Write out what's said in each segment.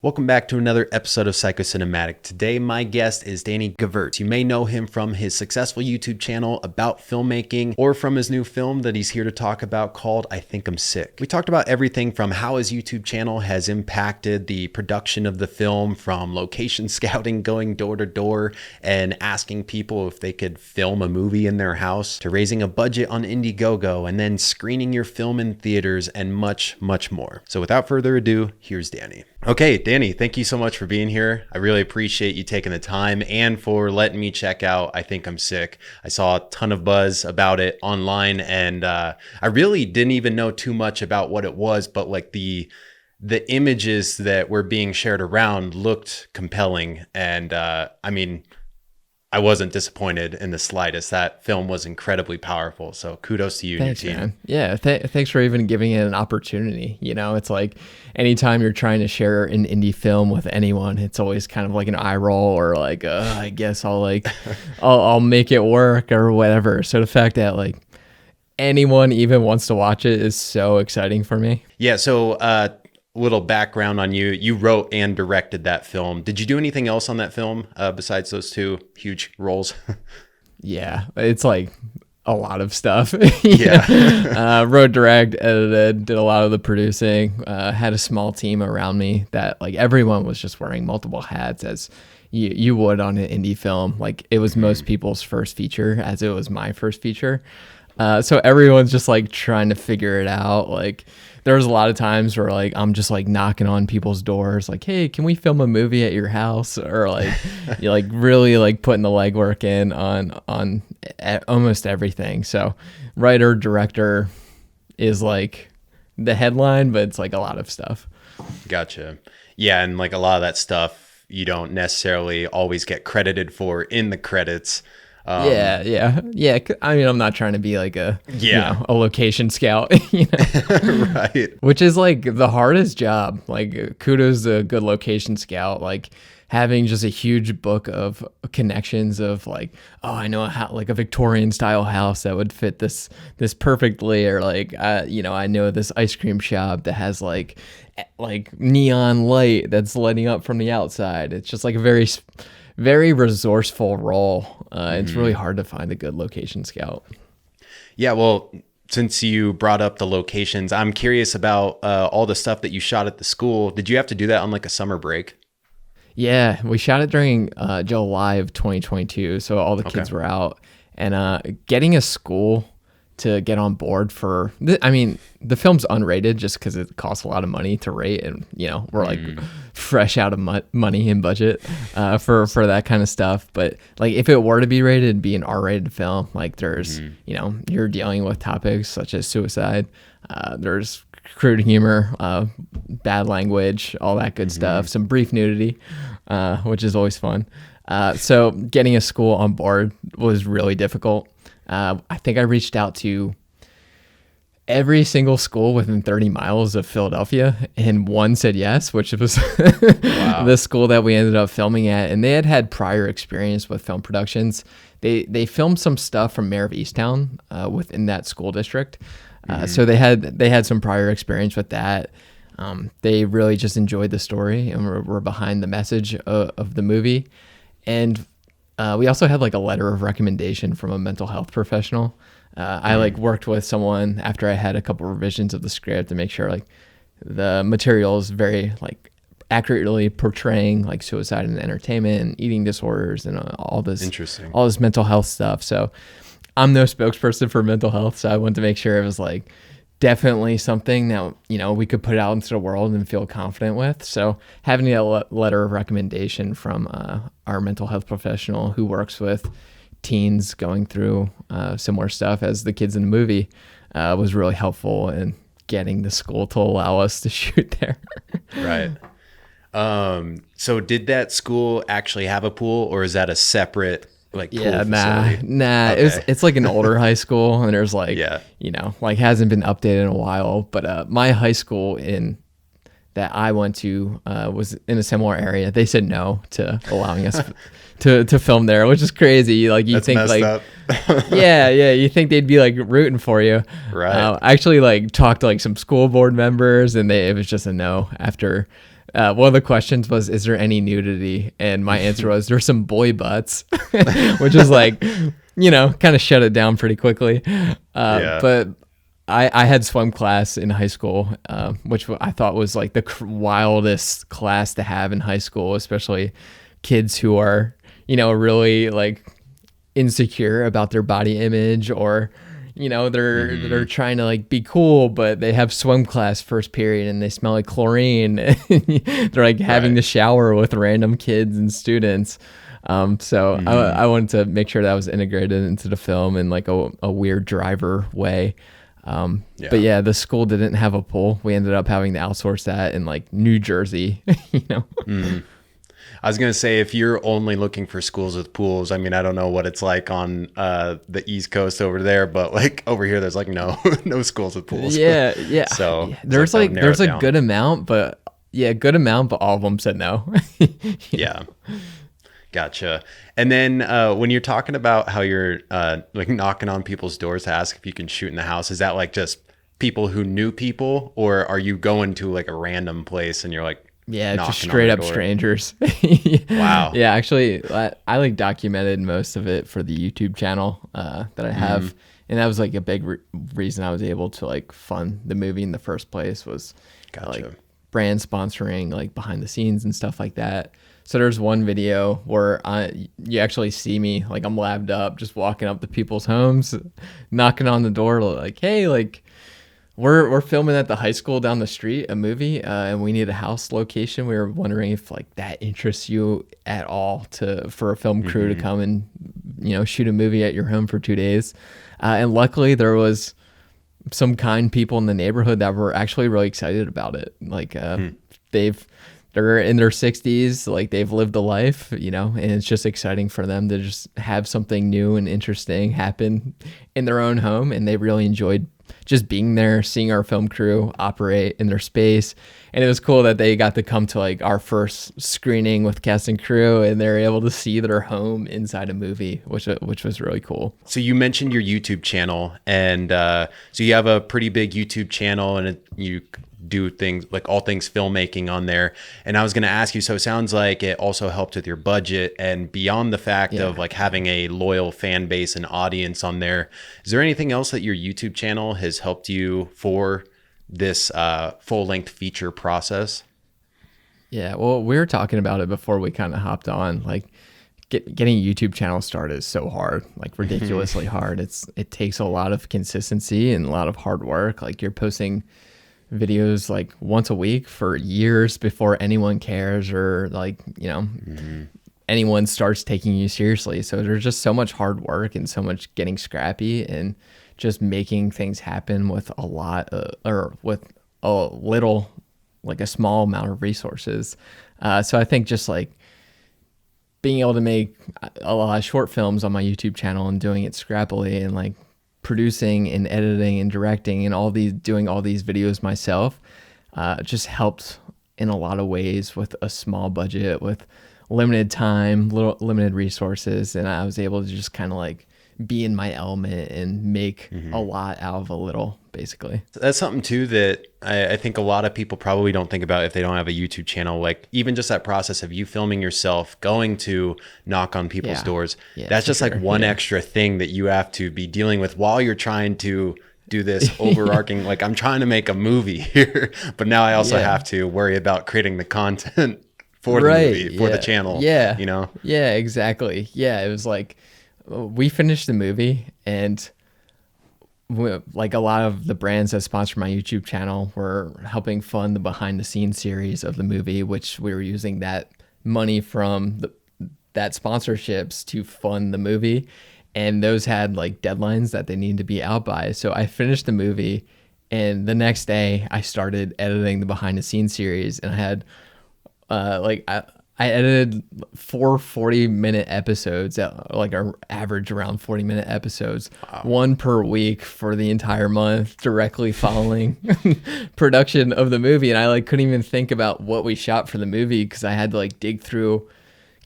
Welcome back to another episode of Psychocinematic. Today, my guest is Danny Gevirtz. You may know him from his successful YouTube channel about filmmaking or from his new film that he's here to talk about called I Think I'm Sick. We talked about everything from how his YouTube channel has impacted the production of the film, from location scouting, going door to door and asking people if they could film a movie in their house, to raising a budget on Indiegogo and then screening your film in theaters, and much, much more. So without further ado, here's Danny. Okay, Danny, thank you so much for being here. I really appreciate you taking the time and for letting me check out I Think I'm Sick. I saw a ton of buzz about it online, and I really didn't even know too much about what it was, but like the images that were being shared around looked compelling. And I wasn't disappointed in the slightest. That film was incredibly powerful. So kudos to you and your team. Man. Yeah, thanks for even giving it an opportunity. You know, it's like anytime you're trying to share an indie film with anyone, it's always kind of like an eye roll or like, I guess I'll make it work or whatever. So the fact that like anyone even wants to watch it is so exciting for me. Yeah. So little background on you. You wrote and directed that film. Did you do anything else on that film besides those two huge roles? Yeah, it's like a lot of stuff. Wrote, direct, edited, did a lot of the producing, had a small team around me that like everyone was just wearing multiple hats as you would on an indie film. Like it was most people's first feature as it was my first feature. So everyone's just like trying to figure it out. Like there was a lot of times where like I'm just like knocking on people's doors like, hey, can we film a movie at your house? Or like you like really like putting the legwork in on almost everything. So writer, director is like the headline, but it's like a lot of stuff. Gotcha. Yeah, and like a lot of that stuff you don't necessarily always get credited for in the credits. Yeah. I mean, I'm not trying to be like a location scout, Right. Which is like the hardest job. Like kudos to a good location scout. Like having just a huge book of connections of like, oh, I know like a Victorian style house that would fit this perfectly, or like, I know this ice cream shop that has like neon light that's lighting up from the outside. It's just like a very resourceful role. It's really hard to find a good location scout. Yeah, well, since you brought up the locations, I'm curious about all the stuff that you shot at the school. Did you have to do that on like a summer break? Yeah, we shot it during July of 2022, so all the kids were out. And getting a school to get on board for, the film's unrated just because it costs a lot of money to rate, and we're like fresh out of money and budget for that kind of stuff. But like if it were to be rated, it'd be an R-rated film. Like there's you're dealing with topics such as suicide, there's crude humor, bad language, all that good stuff, some brief nudity, which is always fun. So getting a school on board was really difficult. I think I reached out to every single school within 30 miles of Philadelphia, and one said yes, which was the school that we ended up filming at. And they had prior experience with film productions. They filmed some stuff from Mayor of Easttown within that school district. So they had some prior experience with that. They really just enjoyed the story and were behind the message of the movie. And we also had like a letter of recommendation from a mental health professional. I like worked with someone after I had a couple revisions of the script to make sure like the material is very like accurately portraying like suicide and entertainment and eating disorders and all this mental health stuff. So I'm no spokesperson for mental health, so I wanted to make sure it was like definitely something that we could put out into the world and feel confident with. So having a letter of recommendation from our mental health professional who works with teens going through similar stuff as the kids in the movie was really helpful in getting the school to allow us to shoot there. Right. So did that school actually have a pool, or is that a separate like pool facility? Nah. Okay. It's like an older high school, and there's like like hasn't been updated in a while. But my high school that I went to was in a similar area. They said no to allowing us to film there, which is crazy. Like you That's think messed like up. yeah, you think they'd be like rooting for you. Right. I actually like talked to like some school board members, and it was just a no after One of the questions was, is there any nudity? And my answer was, there's some boy butts, which is like, kind of shut it down pretty quickly. But I had swim class in high school, which I thought was like the wildest class to have in high school, especially kids who are, really like insecure about their body image, or they're trying to like be cool, but they have swim class first period and they smell like chlorine. They're like having to shower with random kids and students. So I wanted to make sure that was integrated into the film in like a weird driver way. But yeah, the school didn't have a pool. We ended up having to outsource that in like New Jersey, I was going to say, if you're only looking for schools with pools, I mean, I don't know what it's like on the East Coast over there, but like over here, there's like no schools with pools. Yeah. So there's there's a good amount, but all of them said no. Yeah. Gotcha. And then when you're talking about how you're like knocking on people's doors to ask if you can shoot in the house, is that like just people who knew people, or are you going to like a random place and you're like, yeah, just straight up strangers. Wow. Yeah, actually, I like documented most of it for the YouTube channel that I have, and that was like a big reason I was able to like fund the movie in the first place, was like brand sponsoring, like behind the scenes and stuff like that. So there's one video where you actually see me, like I'm labbed up, just walking up to people's homes, knocking on the door, like, hey, like, we're filming at the high school down the street, a movie, and we need a house location. We were wondering if like that interests you at all for a film crew to come and, shoot a movie at your home for 2 days. And luckily there was some kind people in the neighborhood that were actually really excited about it. Like they're in their 60s, like they've lived a life, and it's just exciting for them to just have something new and interesting happen in their own home. And they really enjoyed just being there, seeing our film crew operate in their space. And it was cool that they got to come to like our first screening with cast and crew, and they're able to see their home inside a movie, which was really cool. So you mentioned your YouTube channel, and so you have a pretty big YouTube channel, and you do things like all things filmmaking on there. And I was going to ask you, so it sounds like it also helped with your budget, and beyond the fact of like having a loyal fan base and audience on there, is there anything else that your YouTube channel has helped you for this full-length feature process? Yeah, well, we were talking about it before we kind of hopped on. Like getting a YouTube channel started is so hard, like ridiculously hard. It takes a lot of consistency and a lot of hard work. Like you're posting videos like once a week for years before anyone cares, or like anyone starts taking you seriously. So there's just so much hard work and so much getting scrappy and just making things happen with a lot or with a little, like a small amount of resources. So I think just like being able to make a lot of short films on my YouTube channel and doing it scrappily, and like producing and editing and directing and doing all these videos myself, just helped in a lot of ways with a small budget, with limited time, limited resources. And I was able to just kind of like be in my element and make a lot out of a little, basically. That's something too that I think a lot of people probably don't think about if they don't have a YouTube channel. Like even just that process of you filming yourself, going to knock on people's doors, that's just like one extra thing that you have to be dealing with while you're trying to do this overarching, like I'm trying to make a movie here, but now I also have to worry about creating the content for the movie, for the channel. Yeah, exactly. Yeah, it was like we finished the movie, and like a lot of the brands that sponsor my YouTube channel were helping fund the behind the scenes series of the movie, which we were using that money from that sponsorships to fund the movie. And those had like deadlines that they needed to be out by. So I finished the movie, and the next day I started editing the behind the scenes series, and I had I edited 4 40-minute episodes at like our average around 40-minute episodes, one per week for the entire month, directly following production of the movie. And I like couldn't even think about what we shot for the movie because I had to like dig through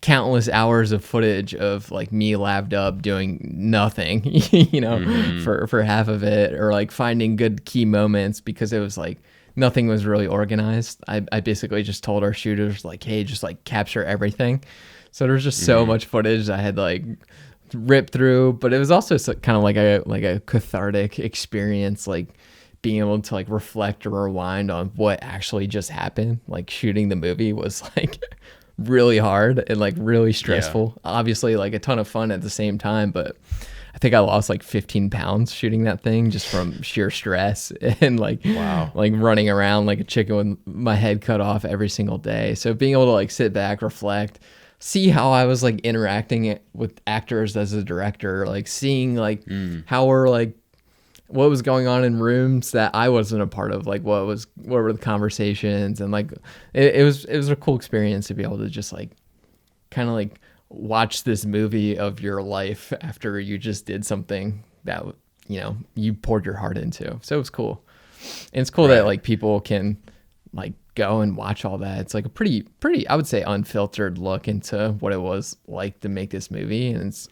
countless hours of footage of like me labbed up doing nothing, for half of it, or like finding good key moments, because it was like nothing was really organized. I basically just told our shooters like, hey, just like capture everything. So there's just so much footage I had like rip through, but it was also kind of like a cathartic experience, like being able to like reflect or rewind on what actually just happened. Like shooting the movie was like really hard and like really stressful. Obviously like a ton of fun at the same time, but I think I lost like 15 pounds shooting that thing just from sheer stress and like like running around like a chicken with my head cut off every single day. So being able to like sit back, reflect, see how I was like interacting with actors as a director, like seeing like how we're like what was going on in rooms that I wasn't a part of, like what were the conversations, and like it was a cool experience to be able to just like kind of like watch this movie of your life after you just did something that, you know, you poured your heart into. So it was cool. And it's cool that like people can like go and watch all that. It's like a pretty, I would say, unfiltered look into what it was like to make this movie. And it's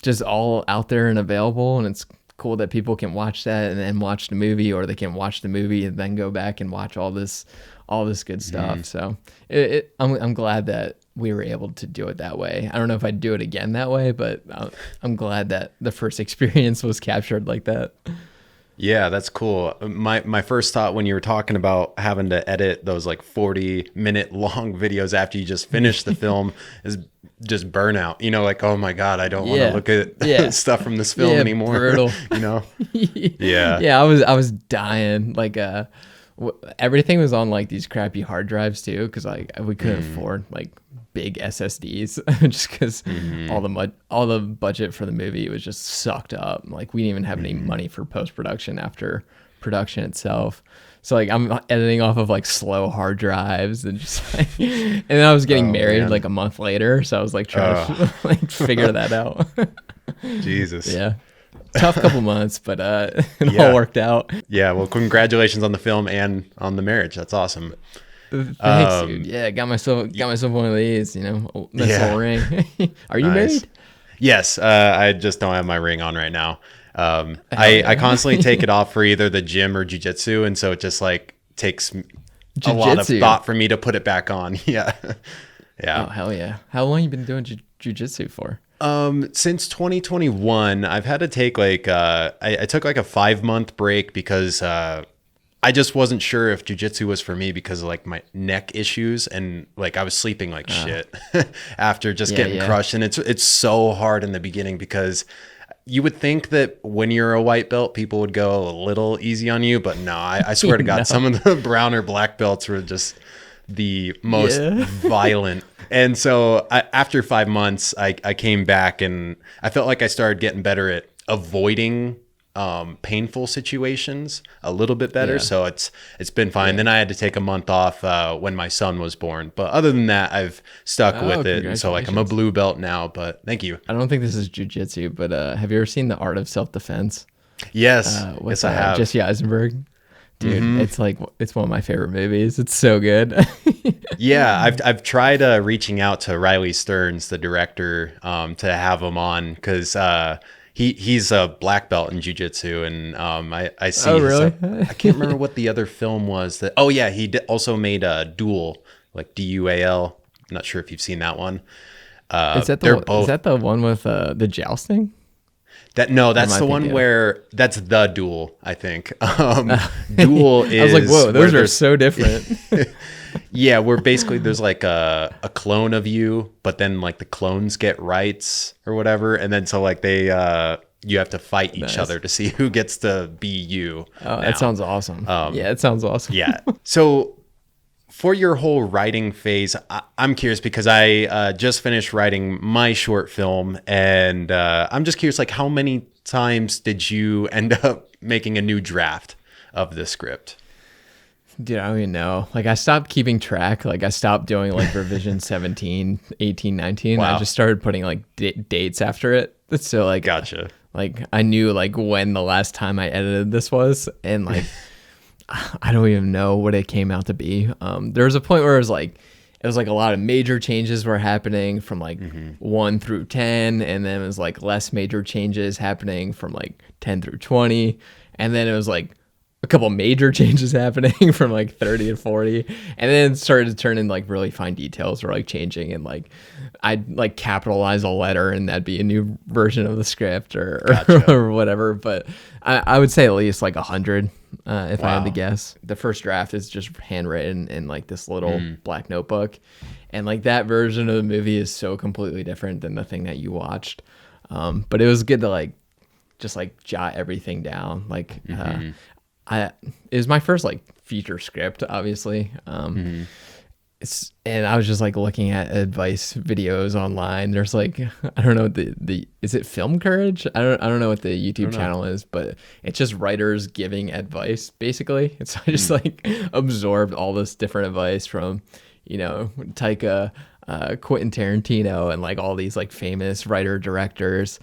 just all out there and available. And it's cool that people can watch that and then watch the movie, or they can watch the movie and then go back and watch all this good stuff. So I'm glad that we were able to do it that way. I don't know if I'd do it again that way, but I'm glad that the first experience was captured like that. Yeah, that's cool. My first thought when you were talking about having to edit those like 40-minute long videos after you just finished the film is just burnout. You know, like, oh my God, I don't want to look at stuff from this film anymore. Brutal. You know? Yeah. I was dying. Like everything was on like these crappy hard drives too, because like we couldn't afford like big SSDs just because all the budget for the movie was just sucked up. Like we didn't even have any money for post-production after production itself. So like I'm editing off of like slow hard drives and just like, and then I was getting married like a month later, so I was like trying to like figure that out. Jesus. Yeah. Tough couple months, but it all worked out. Yeah, well, congratulations on the film and on the marriage. That's awesome. Thanks, dude. Yeah, got myself one of these, you know, nice little ring. Are you married? Yes, I just don't have my ring on right now. I constantly take it off for either the gym or jiu-jitsu, and so it just like takes a lot of thought for me to put it back on. Yeah. Oh, hell yeah. How long you been doing jiu-jitsu for? Since 2021, I've had to take like I took like a 5-month break because I just wasn't sure if jiu-jitsu was for me because of like my neck issues, and like I was sleeping like shit after just getting crushed. And it's so hard in the beginning because you would think that when you're a white belt, people would go a little easy on you, but no, I swear to God, some of the brown or black belts were just the most violent. And so after 5 months, I came back and I felt like I started getting better at avoiding painful situations a little bit better. So it's been fine. Then I had to take a month off when my son was born, but other than that, I've stuck with it. And so like I'm a blue belt now, but thank you. I don't think this is jiu-jitsu, but have you ever seen The Art of Self-Defense? Yes. With I have. Jesse Eisenberg. Dude, it's like, it's one of my favorite movies. It's so good. Yeah, I've tried reaching out to Riley Stearns, the director, to have him on because he's a black belt in jiu-jitsu, and I see. Oh, really? I can't remember what the other film was. That he also made a Duel, like Dual. I'm not sure if you've seen that one. Is that the one with the jousting? That's the one where that's the Duel, I think. Duel is. I was like, whoa, those are so different. Yeah, where basically there's like a clone of you, but then like the clones get rights or whatever, and then so like they you have to fight each other to see who gets to be you. Oh, that sounds awesome. Yeah, it sounds awesome. Yeah. So for your whole writing phase, I'm curious because I just finished writing my short film, and I'm just curious, like how many times did you end up making a new draft of the script? Dude, I don't even know. Like I stopped keeping track. Like I stopped doing like revision 17, 18, 19. Wow. I just started putting like dates after it. So like, gotcha. Like I knew like when the last time I edited this was, and like, I don't even know what it came out to be. There was a point where it was like a lot of major changes were happening from like 1 through 10. And then it was like less major changes happening from like 10 through 20. And then it was like a couple major changes happening from like 30 to 40, and then started to turn in like really fine details or like changing, and like I'd like capitalize a letter and that'd be a new version of the script or Gotcha. or whatever. But I would say at least like 100 if I had to guess. The first draft is just handwritten in like this little black notebook, and like that version of the movie is so completely different than the thing that you watched. But it was good to like just like jot everything down. Like it was my first like feature script, obviously. And I was just like looking at advice videos online. There's like, I don't know, is it Film Courage? I don't know what the YouTube channel is, but it's just writers giving advice basically. And so I just like absorbed all this different advice from, Taika, Quentin Tarantino, and like all these like famous writer directors,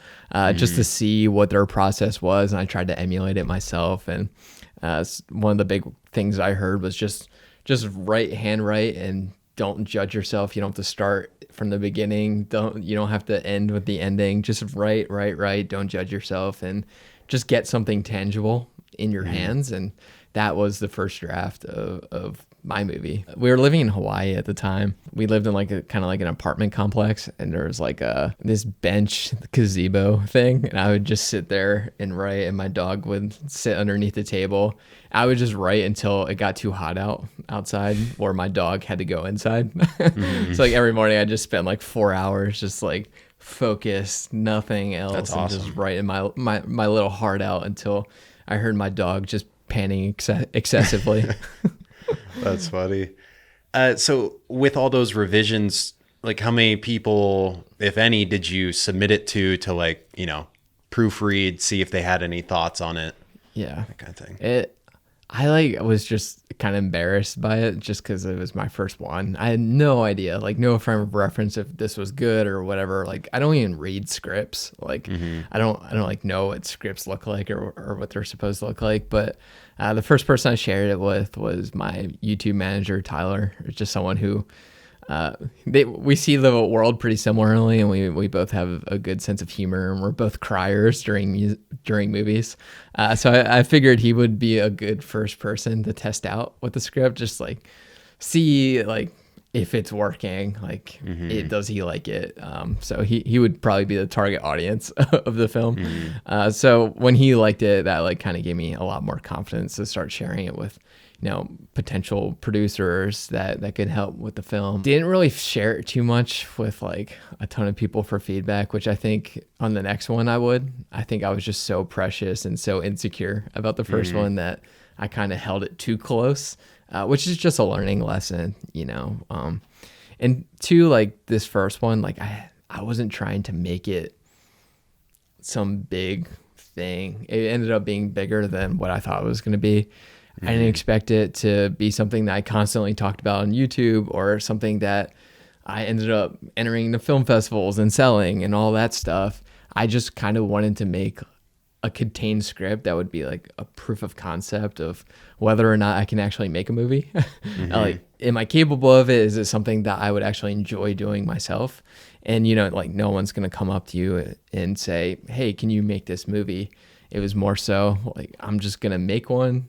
just to see what their process was. And I tried to emulate it myself. And one of the big things I heard was just handwrite, and don't judge yourself. You don't have to start from the beginning. You don't have to end with the ending. Just write. Don't judge yourself, and just get something tangible in your hands. And that was the first draft of my movie. We were living in Hawaii at the time. We lived in like a kind of like an apartment complex, and there was like this bench gazebo thing, and I would just sit there and write, and my dog would sit underneath the table. I would just write until it got too hot outside, or my dog had to go inside. So like every morning I just spent like 4 hours just like focused, nothing else. That's awesome. Just writing my little heart out until I heard my dog just panting excessively. That's funny. So with all those revisions, like how many people, if any, did you submit it to like, proofread, see if they had any thoughts on it? Yeah. That kind of thing. I was just kind of embarrassed by it just because it was my first one. I had no idea, like no frame of reference if this was good or whatever. Like I don't even read scripts. Like I don't like know what scripts look like or what they're supposed to look like. But the first person I shared it with was my YouTube manager, Tyler. It's just someone who we see the world pretty similarly, and we both have a good sense of humor, and we're both criers during movies. So I figured he would be a good first person to test out with the script, just like see like if it's working, like does he like it? So he would probably be the target audience of the film. So when he liked it, that like kind of gave me a lot more confidence to start sharing it with potential producers that could help with the film. Didn't really share it too much with like a ton of people for feedback, which I think on the next one I think I was just so precious and so insecure about the first one that I kind of held it too close, which is just a learning lesson, and two, like this first one, like I wasn't trying to make it some big thing. It ended up being bigger than what I thought it was going to be. I didn't expect it to be something that I constantly talked about on YouTube, or something that I ended up entering the film festivals and selling and all that stuff. I just kind of wanted to make a contained script that would be like a proof of concept of whether or not I can actually make a movie. Like, am I capable of it? Is it something that I would actually enjoy doing myself? And, like no one's going to come up to you and say, hey, can you make this movie? It was more so like, I'm just going to make one,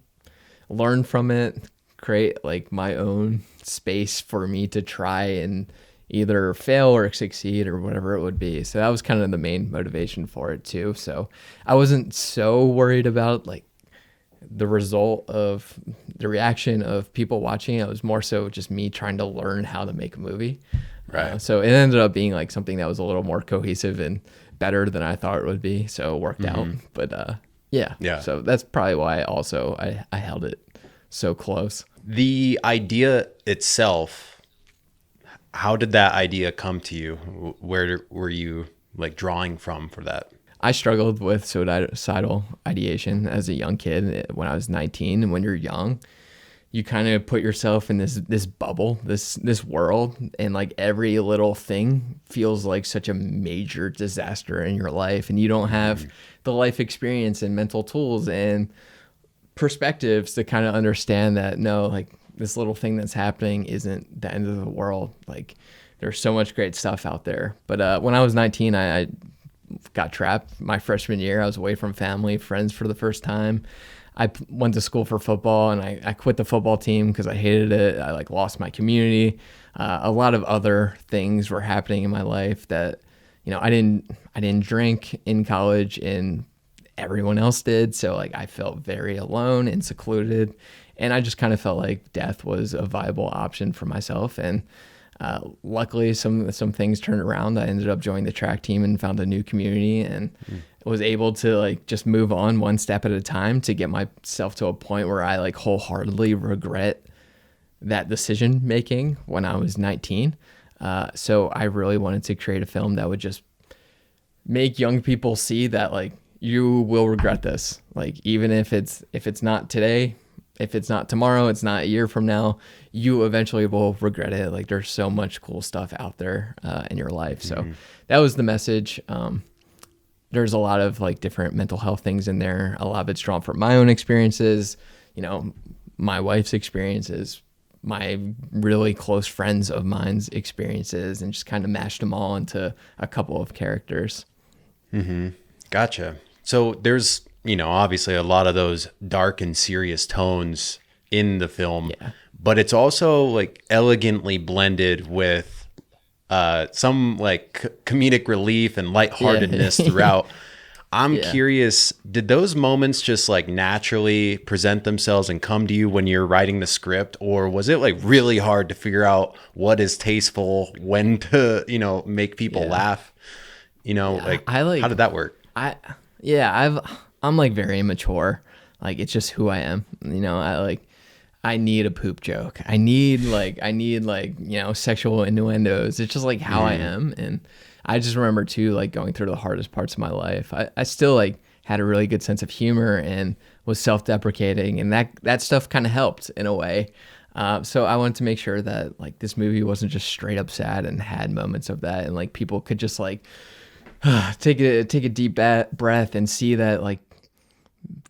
learn from it, create like my own space for me to try and either fail or succeed or whatever it would be. So that was kind of the main motivation for it too. So I wasn't so worried about like the result of the reaction of people watching. It was more so just me trying to learn how to make a movie. Right. So it ended up being like something that was a little more cohesive and better than I thought it would be. So it worked out. But yeah. So that's probably why also I held it so close. The idea itself, how did that idea come to you? Where were you like drawing from for that? I struggled with suicidal ideation as a young kid when I was 19. And when you're young, you kind of put yourself in this bubble, this world, and like every little thing feels like such a major disaster in your life, and you don't have the life experience and mental tools and perspectives to kind of understand that no, like this little thing that's happening isn't the end of the world. Like there's so much great stuff out there. But when I was 19, I got trapped my freshman year. I was away from family, friends for the first time. went to school for football, and I quit the football team because I hated it. I like lost my community. A lot of other things were happening in my life that, you know, I didn't drink in college, and everyone else did. So like I felt very alone and secluded, and I just kind of felt like death was a viable option for myself. And luckily some things turned around. I ended up joining the track team and found a new community, and was able to like just move on one step at a time to get myself to a point where I like wholeheartedly regret that decision making when I was 19. So I really wanted to create a film that would just make young people see that like you will regret this. Like even if it's not today, if it's not tomorrow, it's not a year from now, you eventually will regret it. Like there's so much cool stuff out there in your life. So that was the message. There's a lot of like different mental health things in there. A lot of it's drawn from my own experiences, you know, my wife's experiences, my really close friends of mine's experiences, and just kind of mashed them all into a couple of characters. Gotcha. So there's, you know, obviously a lot of those dark and serious tones in the film, but it's also like elegantly blended with some like comedic relief and lightheartedness throughout. I'm curious, did those moments just like naturally present themselves and come to you when you're writing the script, or was it like really hard to figure out what is tasteful, when to, you know, make people laugh? You know, like how did that work? I'm like very immature. Like it's just who I am. You know, I need a poop joke. I need like, you know, sexual innuendos. It's just like how I am. And I just remember too, like going through the hardest parts of my life, I still like had a really good sense of humor and was self-deprecating, and that stuff kind of helped in a way. So I wanted to make sure that like this movie wasn't just straight up sad and had moments of that, and like people could just like take a deep breath and see that like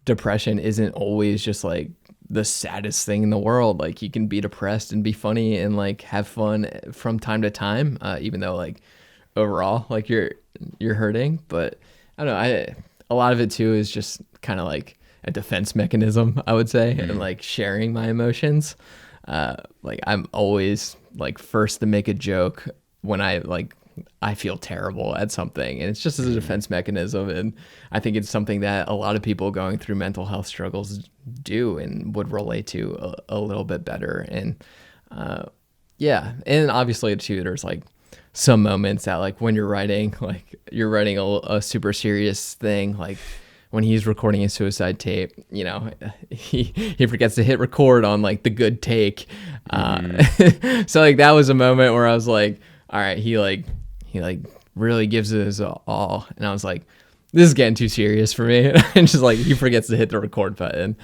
depression isn't always just like the saddest thing in the world. Like you can be depressed and be funny and like have fun from time to time, even though like overall like you're hurting. But I don't know, a lot of it too is just kind of like a defense mechanism, I would say, and like sharing my emotions. Like I'm always like first to make a joke when I feel terrible at something, and it's just as a defense mechanism. And I think it's something that a lot of people going through mental health struggles do and would relate to a little bit better. And and obviously too, there's like some moments that like when you're writing a super serious thing, like when he's recording a suicide tape, you know, he forgets to hit record on like the good take. So like that was a moment where I was like, all right, he really gives it his all. And I was like, this is getting too serious for me. And just like, he forgets to hit the record button.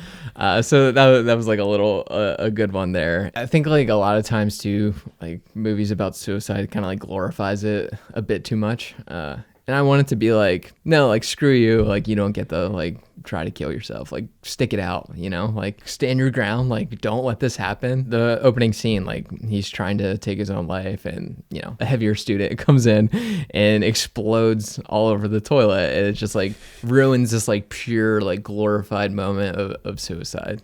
So that was like a good one there. I think like a lot of times too, like movies about suicide kind of like glorifies it a bit too much. And I want it to be like, no, like screw you. Like you don't get to like try to kill yourself. Like stick it out, you know, like stand your ground. Like don't let this happen. The opening scene, like he's trying to take his own life, and you know, a heavier student comes in and explodes all over the toilet. And it just like ruins this like pure, like glorified moment of suicide.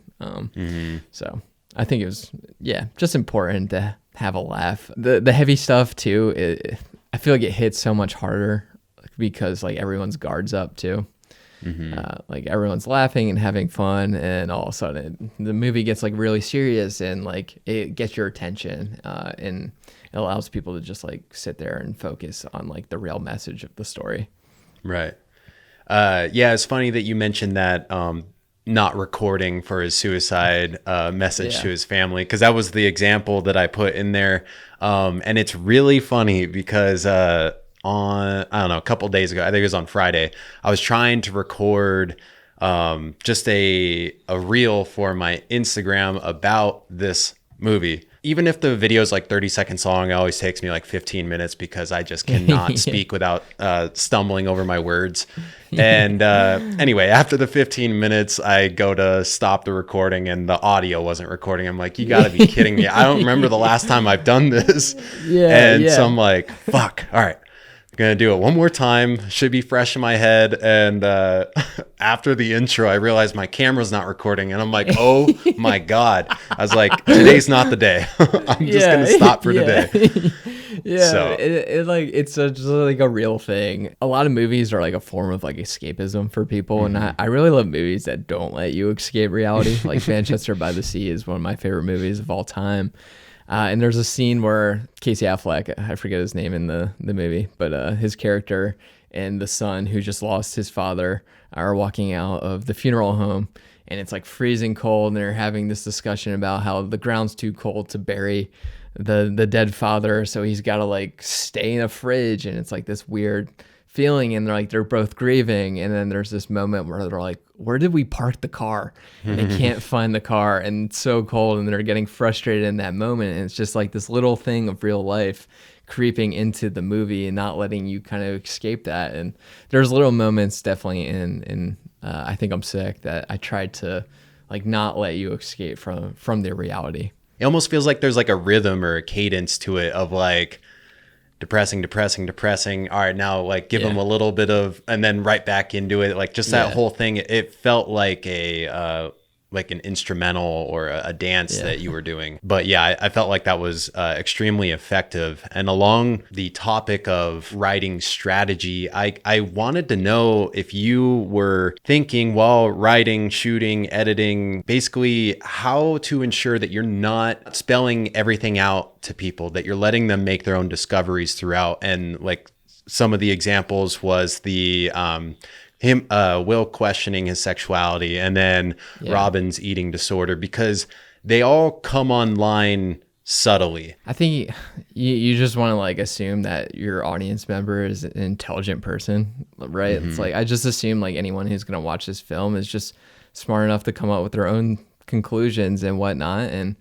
So I think it was, just important to have a laugh. The heavy stuff too, I feel like it hits so much harder because like everyone's guards up too. Like everyone's laughing and having fun, and all of a sudden the movie gets like really serious, and like it gets your attention, and it allows people to just like sit there and focus on like the real message of the story. Right. It's funny that you mentioned that not recording for his suicide message to his family, because that was the example that I put in there. And it's really funny because on, I don't know, a couple of days ago, I think it was on Friday, I was trying to record just a reel for my Instagram about this movie. Even if the video is like 30 seconds long, it always takes me like 15 minutes because I just cannot speak without stumbling over my words. And anyway, after the 15 minutes, I go to stop the recording and the audio wasn't recording. I'm like, you gotta be kidding me. I don't remember the last time I've done this. So I'm like, fuck. All right. gonna do it one more time. Should be fresh in my head. And after the intro, I realized my camera's not recording, and I'm like, oh my God. I was like, today's not the day. I'm just gonna stop for today. Yeah, so it's just like a real thing. A lot of movies are like a form of like escapism for people, and I really love movies that don't let you escape reality. Like Manchester by the Sea is one of my favorite movies of all time. And there's a scene where Casey Affleck, I forget his name in the movie, but his character and the son who just lost his father are walking out of the funeral home, and it's like freezing cold, and they're having this discussion about how the ground's too cold to bury the dead father, so he's got to like stay in a fridge, and it's like this weird feeling, and they're both grieving, and then there's this moment where they're like, where did we park the car? And they can't find the car, and it's so cold, and they're getting frustrated in that moment, and it's just like this little thing of real life creeping into the movie and not letting you kind of escape that. And there's little moments definitely in I Think I'm Sick that I tried to like not let you escape from the reality. It almost feels like there's like a rhythm or a cadence to it of like depressing. All right, now like give them a little bit of, and then right back into it. Like just that whole thing. It felt like like an instrumental or a dance that you were doing. But yeah, I felt like that was extremely effective. And along the topic of writing strategy, I wanted to know if you were thinking while writing, shooting, editing, basically how to ensure that you're not spelling everything out to people, that you're letting them make their own discoveries throughout. And like some of the examples was the Will questioning his sexuality, and then Robin's eating disorder, because they all come online subtly. I think you just want to like assume that your audience member is an intelligent person, right? Mm-hmm. It's like, I just assume like anyone who's going to watch this film is just smart enough to come up with their own conclusions and whatnot. And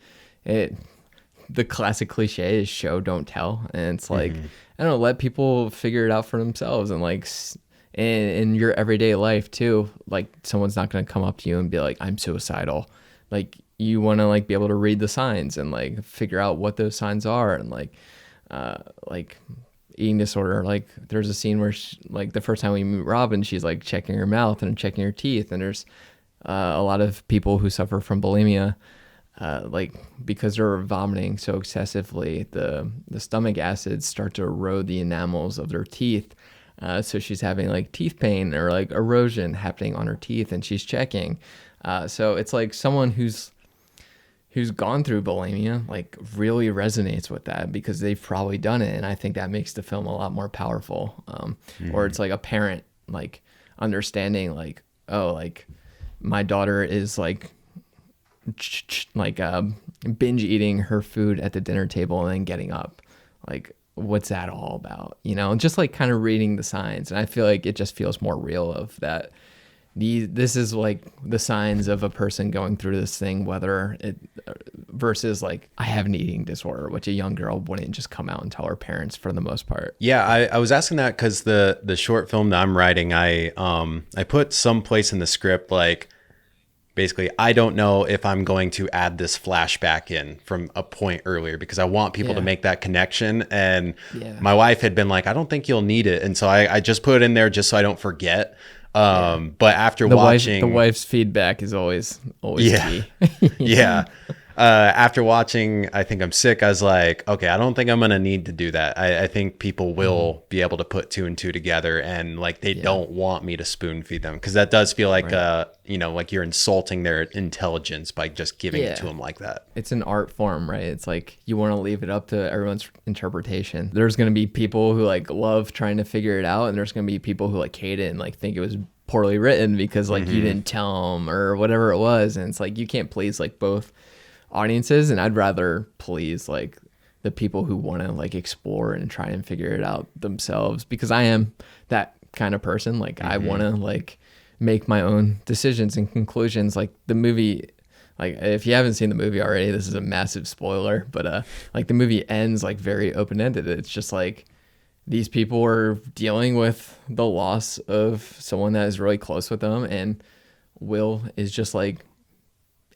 the classic cliche is show, don't tell. And it's like, I don't know, let people figure it out for themselves. And like, in your everyday life too, like someone's not going to come up to you and be like, I'm suicidal. Like you want to like be able to read the signs and like figure out what those signs are. And like eating disorder, like there's a scene where like the first time we meet Robin, she's like checking her mouth and checking her teeth. And there's a lot of people who suffer from bulimia, like because they're vomiting so excessively, the stomach acids start to erode the enamels of their teeth. So she's having like teeth pain or like erosion happening on her teeth, and she's checking. So it's like someone who's gone through bulimia like really resonates with that because they've probably done it. And I think that makes the film a lot more powerful. Or it's like a parent like understanding like, oh, like my daughter is like binge eating her food at the dinner table and then getting up. Like, what's that all about? You know, just like kind of reading the signs. And I feel like it just feels more real of that. This is like the signs of a person going through this thing, whether it versus like I have an eating disorder, which a young girl wouldn't just come out and tell her parents for the most part. Yeah, I was asking that because the short film that I'm writing, I put someplace in the script like, basically, I don't know if I'm going to add this flashback in from a point earlier because I want people to make that connection. And my wife had been like, I don't think you'll need it. And so I just put it in there just so I don't forget. But after watching... the wife's feedback is always key. Yeah. After watching I Think I'm Sick, I was like, okay, I don't think I'm going to need to do that. I think people will be able to put two and two together, and like they don't want me to spoon feed them, because that does feel like, like you're insulting their intelligence by just giving it to them like that. It's an art form, right? It's like you want to leave it up to everyone's interpretation. There's going to be people who like love trying to figure it out, and there's going to be people who like hate it and like think it was poorly written because like you didn't tell them or whatever it was. And it's like you can't please like both audiences, and I'd rather please like the people who want to like explore and try and figure it out themselves, because I am that kind of person. Like I want to like make my own decisions and conclusions. Like the movie, like if you haven't seen the movie already, this is a massive spoiler, but like the movie ends like very open-ended. It's just like these people are dealing with the loss of someone that is really close with them, and Will is just like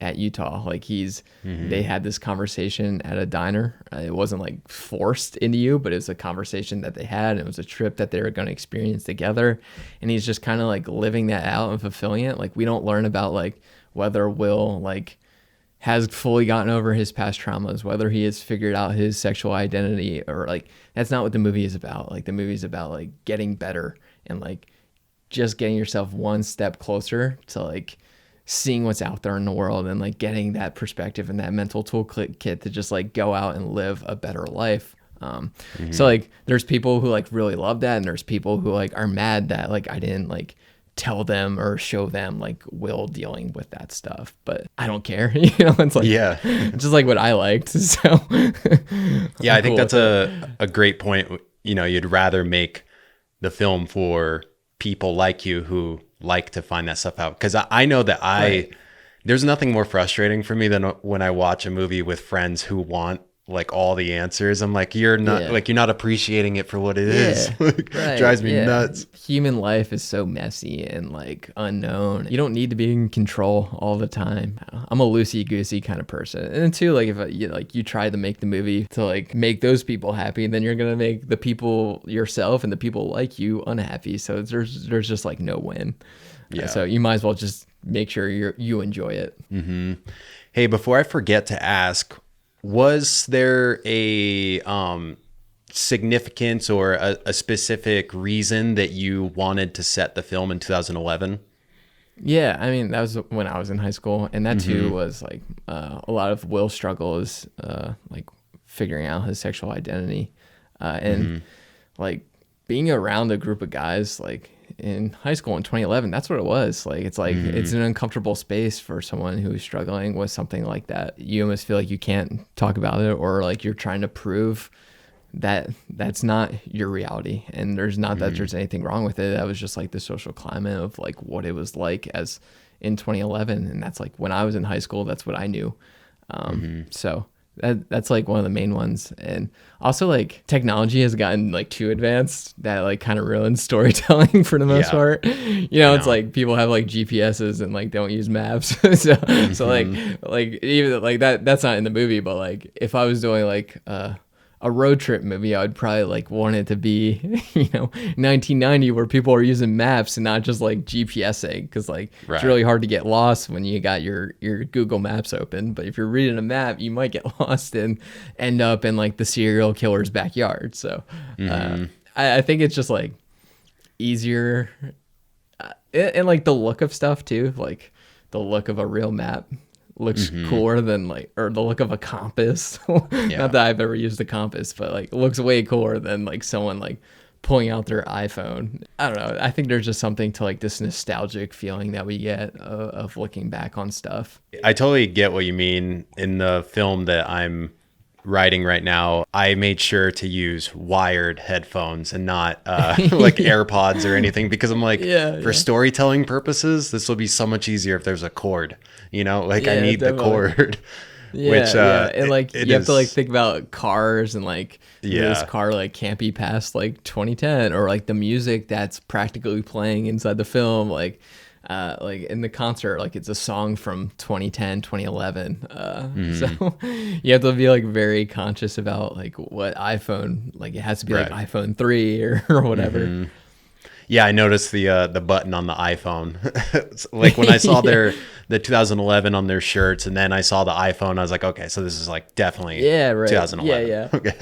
at Utah. Like they had this conversation at a diner. It wasn't like forced into you, but it was a conversation that they had. It was a trip that they were going to experience together. And he's just kind of like living that out and fulfilling it. Like we don't learn about like whether Will like has fully gotten over his past traumas, whether he has figured out his sexual identity, or like, that's not what the movie is about. Like the movie is about like getting better and like just getting yourself one step closer to like seeing what's out there in the world and like getting that perspective and that mental toolkit to just like go out and live a better life. So like there's people who like really love that, and there's people who like are mad that like I didn't like tell them or show them like Will dealing with that stuff, but I don't care. It's like, just like what I liked. So yeah, I think that's a great point. You'd rather make the film for people like you who like to find that stuff out, because I know that there's nothing more frustrating for me than when I watch a movie with friends who want like all the answers. I'm like, you're not appreciating it for what it is. Drives me nuts. Human life is so messy and like unknown. You don't need to be in control all the time. I'm a loosey goosey kind of person, and two, like if you try to make the movie to like make those people happy, then you're gonna make the people yourself and the people like you unhappy. So there's just like no win. So you might as well just make sure you enjoy it. Hey, before I forget to ask, was there a significance or a specific reason that you wanted to set the film in 2011? Yeah, I mean, that was when I was in high school, and that too was like a lot of Will's struggle is like figuring out his sexual identity, and like being around a group of guys like in high school in 2011, that's what it was. Like it's like it's an uncomfortable space for someone who's struggling with something like that. You almost feel like you can't talk about it, or like you're trying to prove that that's not your reality, and there's not that there's anything wrong with it. That was just like the social climate of like what it was like as in 2011, and that's like when I was in high school, that's what I knew. So that's like one of the main ones. And also like technology has gotten like too advanced that like kind of ruins storytelling for the most part. It's like people have like GPSs and like don't use maps. so like even like that's not in the movie, but like if I was doing like a road trip movie, I would probably like want it to be 1990 where people are using maps and not just like GPSing, because like it's really hard to get lost when you got your Google Maps open. But if you're reading a map, you might get lost and end up in like the serial killer's backyard. So I think it's just like easier, and like the look of stuff too, like the look of a real map looks cooler than like, or the look of a compass. Not that I've ever used a compass, but like it looks way cooler than like someone like pulling out their iPhone. I don't know. I think there's just something to like this nostalgic feeling that we get of looking back on stuff. I totally get what you mean. In the film that I'm writing right now, I made sure to use wired headphones and not like AirPods or anything, because I'm like, for storytelling purposes, this will be so much easier if there's a cord, I need the cord. And like you have to like think about cars, and like this car like can't be past like 2010, or like the music that's practically playing inside the film, like in the concert, like it's a song from 2010, 2011. So you have to be like very conscious about like what iPhone, like it has to be like iPhone 3 or whatever. Yeah, I noticed the button on the iPhone. Like when I saw the 2011 on their shirts, and then I saw the iPhone, I was like, okay, so this is like definitely 2011. Okay.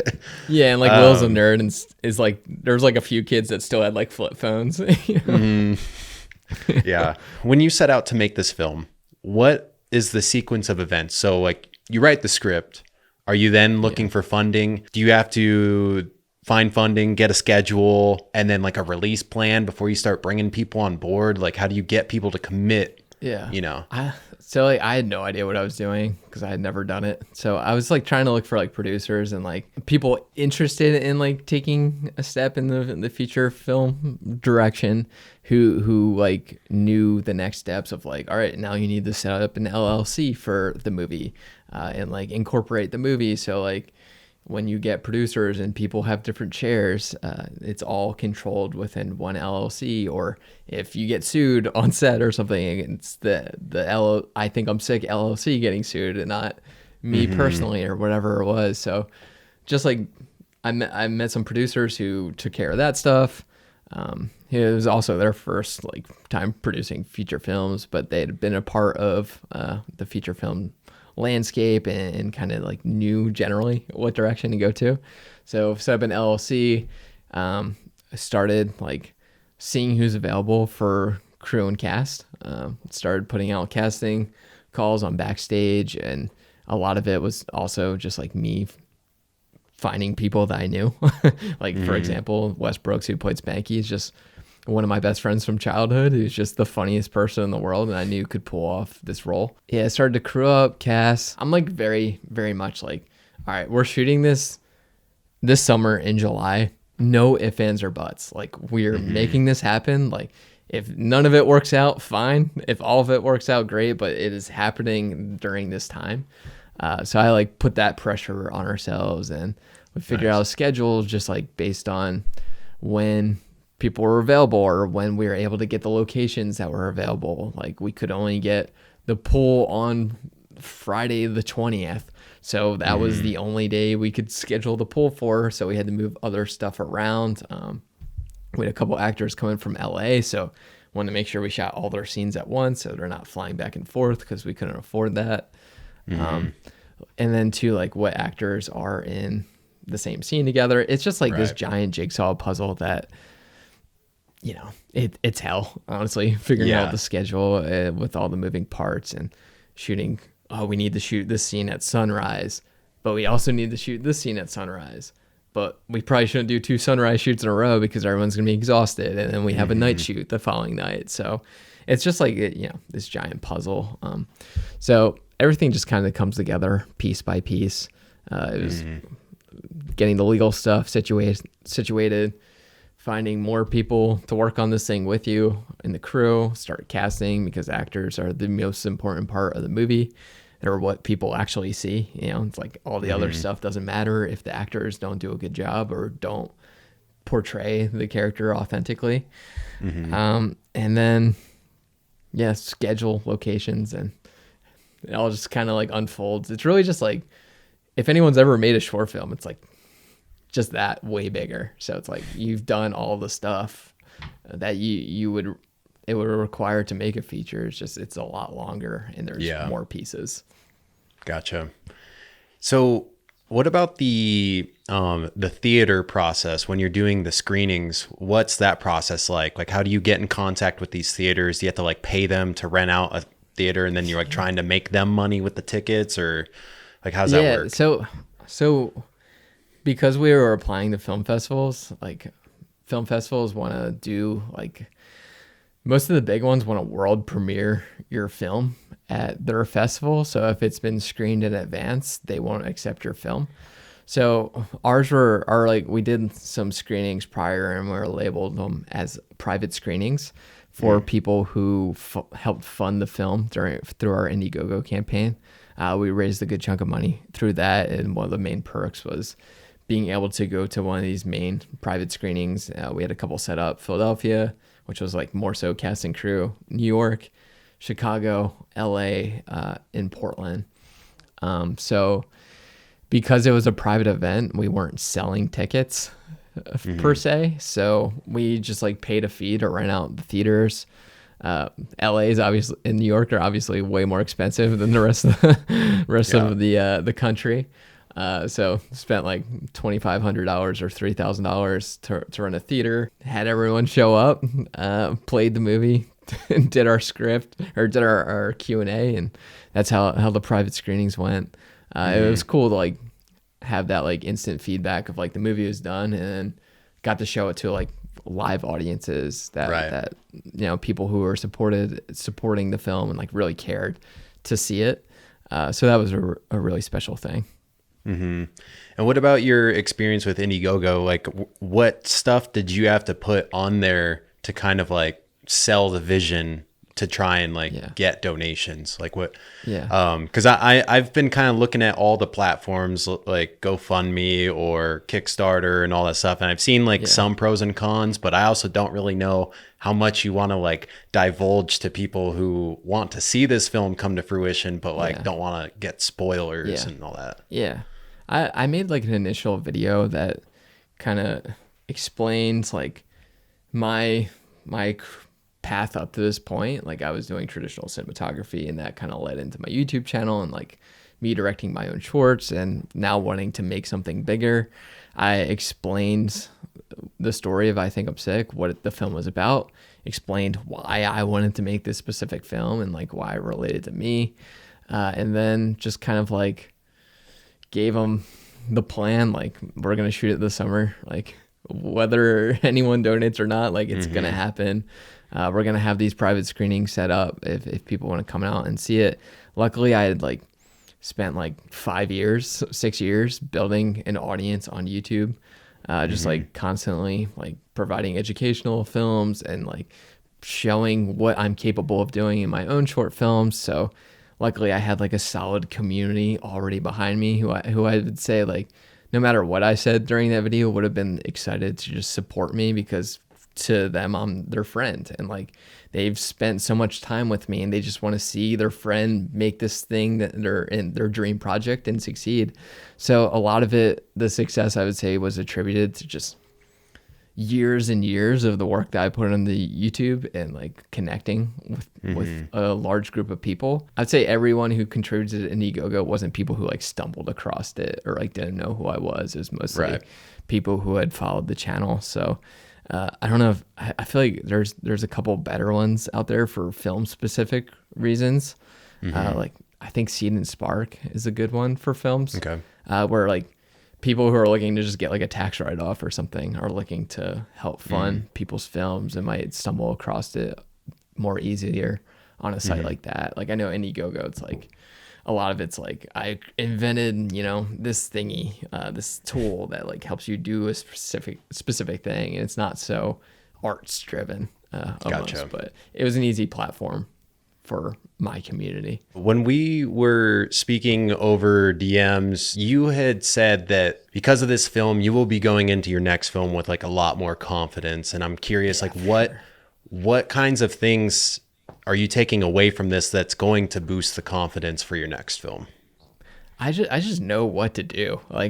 Yeah, and like Will's a nerd, and is like there's like a few kids that still had like flip phones. Yeah. When you set out to make this film, what is the sequence of events? So like you write the script. Are you then looking for funding? Do you have to find funding, get a schedule, and then like a release plan before you start bringing people on board? Like how do you get people to commit? So like I had no idea what I was doing because I had never done it. So I was like trying to look for like producers and like people interested in like taking a step in the feature film direction who like knew the next steps of like, all right, now you need to set up an LLC for the movie and like incorporate the movie. So like when you get producers and people have different shares, it's all controlled within one LLC. Or if you get sued on set or something, it's the I Think I'm Sick LLC getting sued and not me personally or whatever it was. So just like I met some producers who took care of that stuff. It was also their first like time producing feature films, but they had been a part of the feature film landscape and kind of like knew generally what direction to go to. So set up an LLC, started like seeing who's available for crew and cast, started putting out casting calls on Backstage, and a lot of it was also just like me finding people that I knew. Like for example, Wes Brooks, who played Spanky, is just one of my best friends from childhood, who's just the funniest person in the world, and I knew could pull off this role. Yeah, I started to crew up, cast. I'm like very, very much like, all right, we're shooting this summer in July. No ifs, ands, or buts. Like we're making this happen. Like if none of it works out, fine. If all of it works out, great. But it is happening during this time. So I like put that pressure on ourselves, and we figured out a schedule just like based on when people were available or when we were able to get the locations that were available. Like we could only get the pool on Friday the 20th. So that was the only day we could schedule the pool for. So we had to move other stuff around. We had a couple actors coming from LA. So wanted to make sure we shot all their scenes at once, so they're not flying back and forth because we couldn't afford that. And then too, like what actors are in the same scene together. It's just like this giant jigsaw puzzle that, you know, it's hell, honestly, figuring out the schedule with all the moving parts and shooting. Oh, we need to shoot this scene at sunrise, but we also need to shoot this scene at sunrise. But we probably shouldn't do 2 sunrise shoots in a row because everyone's going to be exhausted. And then we have a night shoot the following night. So it's just like, you know, this giant puzzle. So everything just kind of comes together piece by piece. It was getting the legal stuff situated, finding more people to work on this thing with you in the crew, start casting, because actors are the most important part of the movie. They're what people actually see. You know, it's like all the other stuff doesn't matter if the actors don't do a good job or don't portray the character authentically. And then, schedule, locations, and it all just kind of like unfolds. It's really just like, if anyone's ever made a short film, it's like just that way bigger. So it's like you've done all the stuff that it would require to make a feature. It's a lot longer, and there's more pieces. Gotcha. So what about the theater process when you're doing the screenings? What's that process like? Like, how do you get in contact with these theaters? Do you have to like pay them to rent out a theater, and then you're like trying to make them money with the tickets, or like, how's that work? So because we were applying to film festivals, like film festivals want to do like, most of the big ones want to world premiere your film at their festival. So if it's been screened in advance, they won't accept your film. So ours are like, we did some screenings prior, and we labeled them as private screenings for people who helped fund the film through our Indiegogo campaign. We raised a good chunk of money through that, and one of the main perks was being able to go to one of these main private screenings. We had a couple set up: Philadelphia, which was like more so cast and crew, New York, Chicago, LA, in Portland. So because it was a private event, we weren't selling tickets per se. So we just like paid a fee to rent out the theaters. LA is obviously, in New York are obviously way more expensive than the rest of the country. So spent like $2,500 or $3,000 to run a theater, had everyone show up, played the movie, and did our script, or did our Q&A, and that's how the private screenings went. It was cool to like have that like instant feedback of like the movie was done, and then got to show it to like live audiences that you know, people who were supporting the film and like really cared to see it. So that was a really special thing. And what about your experience with Indiegogo? Like, what stuff did you have to put on there to kind of like sell the vision to try and Yeah. get donations? Like what? Yeah. Because I've been kind of looking at all the platforms like GoFundMe or Kickstarter and all that stuff, and I've seen Yeah. some pros and cons, but I also don't really know how much you want to divulge to people who want to see this film come to fruition, but Yeah. don't want to get spoilers Yeah. and all that. Yeah. I made an initial video that kind of explains my path up to this point. I was doing traditional cinematography, and that kind of led into my YouTube channel and me directing my own shorts and now wanting to make something bigger. I explained the story of I Think I'm Sick, what the film was about, explained why I wanted to make this specific film and why it related to me. And then just kind of gave them the plan, we're going to shoot it this summer, whether anyone donates or not, it's going to happen. We're going to have these private screenings set up if people want to come out and see it. Luckily, I had spent 6 years building an audience on YouTube, just constantly providing educational films and showing what I'm capable of doing in my own short films. So luckily I had a solid community already behind me who I would say no matter what I said during that video would have been excited to just support me, because to them I'm their friend, and they've spent so much time with me and they just want to see their friend make this thing that they're in their dream project and succeed. So a lot of it, the success I would say, was attributed to just years and years of the work that I put on the YouTube and connecting with a large group of people. I'd say everyone who contributed to Indiegogo wasn't people who stumbled across it or didn't know who I was. It was mostly people who had followed the channel. So I don't know if I feel there's a couple better ones out there for film specific reasons. I think Seed and Spark is a good one for films. Okay. Where people who are looking to just get a tax write-off or something are looking to help fund people's films and might stumble across it more easier on a site like that. I know Indiegogo, it's a lot of it's I invented, this thingy, this tool that helps you do a specific thing, and it's not so arts driven almost. Gotcha. But it was an easy platform for my community. When we were speaking over DMs, you had said that because of this film, you will be going into your next film with a lot more confidence. And I'm curious, what kinds of things are you taking away from this that's going to boost the confidence for your next film? I just know what to do. I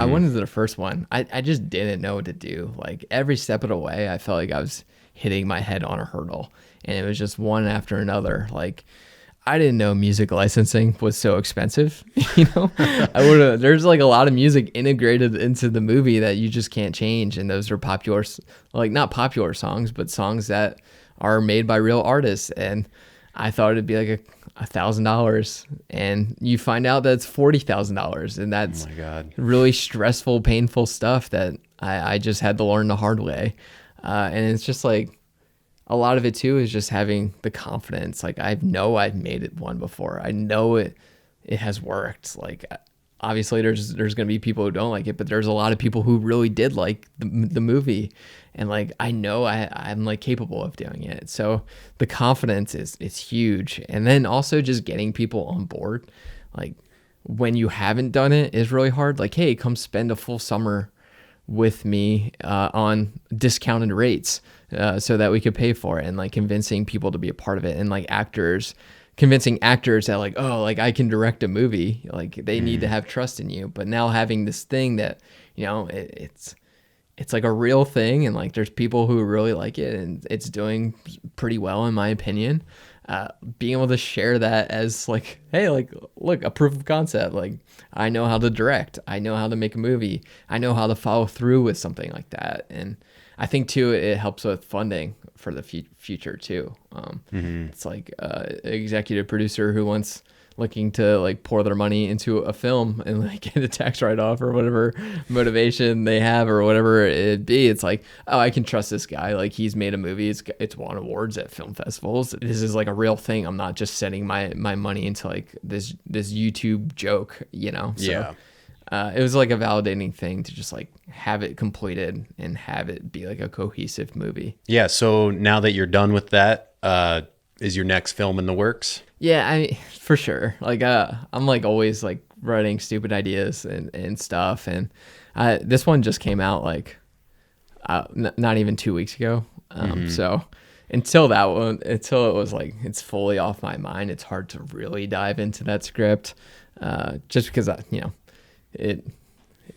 went into the first one. I just didn't know what to do. Every step of the way, I felt I was hitting my head on a hurdle, and it was just one after another. I didn't know music licensing was so expensive. There's a lot of music integrated into the movie that you just can't change. And those are popular, not popular songs, but songs that are made by real artists. And I thought it'd be $1,000, and you find out that it's $40,000, and that's oh my God, really stressful, painful stuff that I just had to learn the hard way. And it's just a lot of it too is just having the confidence. I know I've made it one before. I know it has worked. Obviously there's going to be people who don't like it, but there's a lot of people who really did like the movie. And I know I'm capable of doing it. So the confidence it's huge. And then also just getting people on board. When you haven't done it is really hard. Hey, come spend a full summer with me on discounted rates so that we could pay for it, and convincing people to be a part of it, and convincing actors that I can direct a movie. They need to have trust in you. But now having this thing that it's a real thing, and there's people who really like it, and it's doing pretty well in my opinion. Being able to share that as hey, look, a proof of concept. I know how to direct. I know how to make a movie. I know how to follow through with something like that. And I think too, it helps with funding for the future too. It's an executive producer who wants looking to pour their money into a film and get a tax write-off or whatever motivation they have or whatever it be. It's oh, I can trust this guy. He's made a movie. It's won awards at film festivals. This is a real thing. I'm not just setting my money into this YouTube joke, So, yeah. It was a validating thing to just have it completed and have it be a cohesive movie. Yeah. So now that you're done with that, Yeah. Is your next film in the works? Yeah, for sure. Like, I'm like always like writing stupid ideas and stuff. And this one just came out like not even 2 weeks ago. So until it was like, it's fully off my mind, it's hard to really dive into that script. Just because,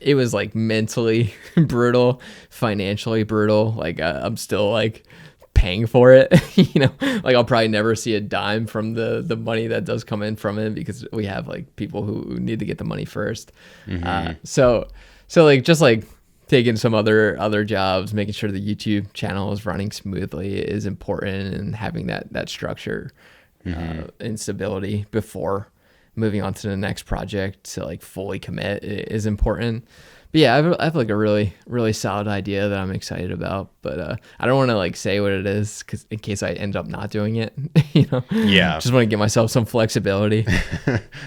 it was like mentally brutal, financially brutal. Like, I'm still like paying for it, like I'll probably never see a dime from the money that does come in from it, because we have like people who need to get the money first. So like just like taking some other jobs, making sure the YouTube channel is running smoothly is important, and having that structure and stability before moving on to the next project to like fully commit is important. But yeah, I have like a really, really solid idea that I'm excited about, but I don't want to like say what it is, because in case I end up not doing it, Yeah. Just want to give myself some flexibility.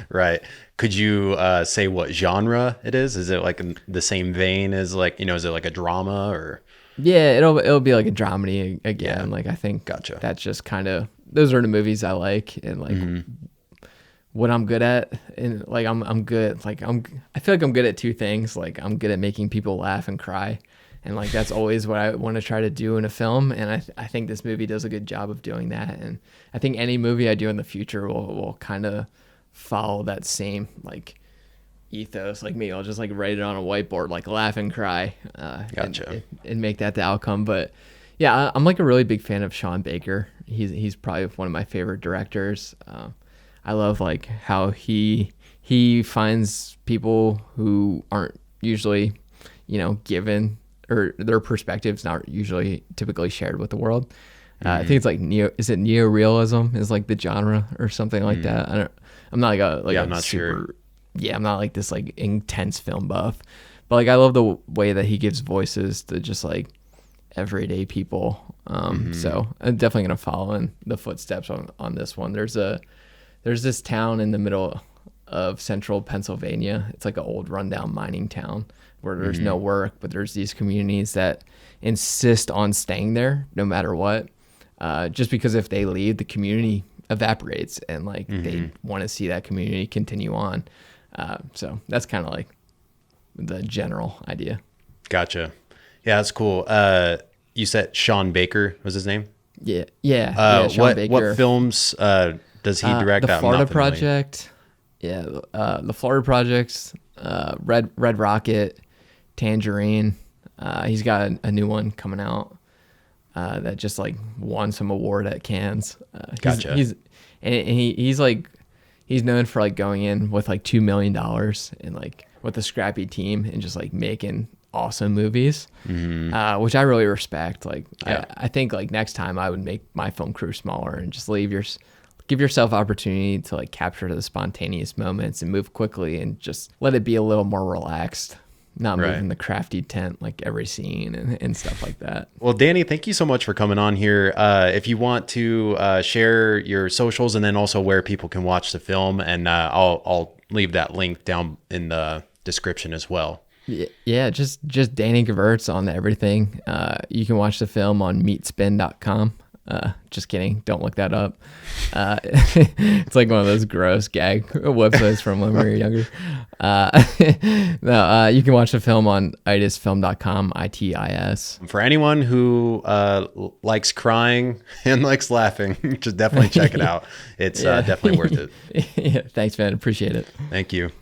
Right. Could you say what genre it is? Is it like in the same vein as like, is it like a drama or? Yeah, it'll be like a dramedy again. Yeah. Like I think Gotcha. that's just kind of, those are the movies I like, and like what I'm good at. And like I'm good, like I feel like I'm good at two things. Like I'm good at making people laugh and cry, and like that's always what I want to try to do in a film, and I think this movie does a good job of doing that. And I think any movie I do in the future will kind of follow that same like ethos. Like me, I'll just like write it on a whiteboard, like laugh and cry, Gotcha. and make that the outcome. But yeah, I'm like a really big fan of Sean Baker. He's probably one of my favorite directors. I love like how he finds people who aren't usually, given, or their perspectives not usually typically shared with the world. I think it's like neorealism is like the genre or something like that. I'm not like I'm not sure. Yeah, I'm not like this like intense film buff, but like I love the way that he gives voices to just like everyday people. So I'm definitely gonna follow in the footsteps on this one. There's this town in the middle of central Pennsylvania. It's like an old rundown mining town where there's no work, but there's these communities that insist on staying there no matter what. Just because if they leave, the community evaporates, and like they want to see that community continue on. So that's kind of like the general idea. Gotcha. Yeah, that's cool. You said Sean Baker was his name? Yeah. Sean Baker. What films does he direct? The Florida Project. Yeah, the Florida Projects, Red Rocket, Tangerine. He's got a new one coming out that just like won some award at Cannes. Gotcha. He's known for like going in with like $2 million and like with a scrappy team and just like making awesome movies, which I really respect. Like, yeah. I think like next time I would make my film crew smaller and just give yourself opportunity to like capture the spontaneous moments and move quickly and just let it be a little more relaxed, not moving the crafty tent like every scene and stuff like that. Well, Danny, thank you so much for coming on here. If you want to share your socials and then also where people can watch the film, and I'll leave that link down in the description as well. Yeah, just Danny Gevirtz on everything. You can watch the film on meatspin.com. Just kidding. Don't look that up. It's like one of those gross gag websites from when we were younger. No, you can watch the film on itisfilm.com, ITIS. For anyone who likes crying and likes laughing, just definitely check it out. It's definitely worth it. Yeah, thanks, man. Appreciate it. Thank you.